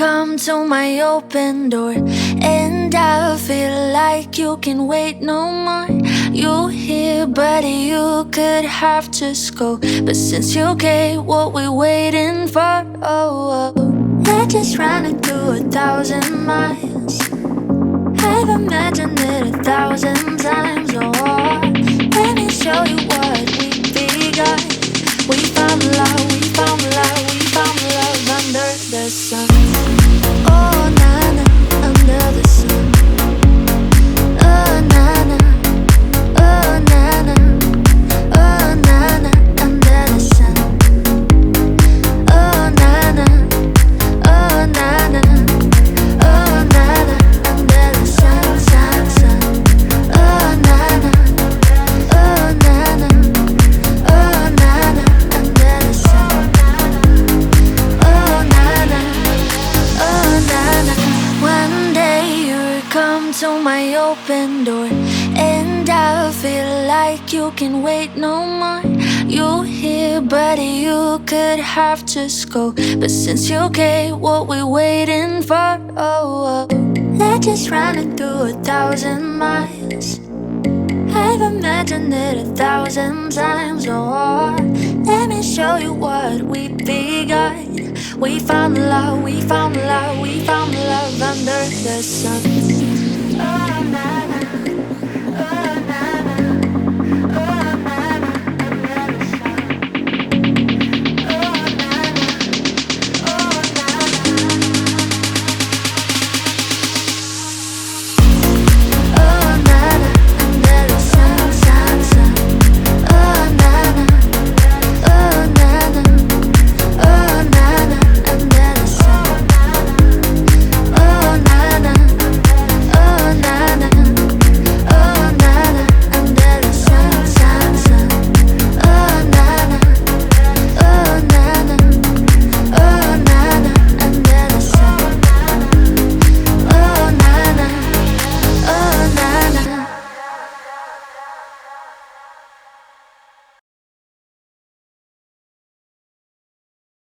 come to my open door, and I feel like you can wait no more. You here, buddy, you could have just go, but since you came, what we waiting for? Oh, I just ran it through 1,000 miles. I've imagined it 1,000 times. Oh, let me show you what we got. We found love, we found love, we found love under the sun. Oh, na-na, under the sun. Oh, na-na, oh, na-na, oh, na-na, under the sun. Oh, na-na, oh, na-na, oh, na-na, under the sun, sun, sun. Oh, na-na, oh, na-na, oh, na-na, under the sun. Oh, na-na, oh, na-na. One day you'll come to my open door, and I feel like you can wait no more. You here, buddy, you could have just go, but since you came, what we waiting for? Oh, let's just run it through 1,000 miles. I've imagined it 1,000 times. Oh, let me show you what we got. We found love, we found love, we found love under the sun. Oh, na, na.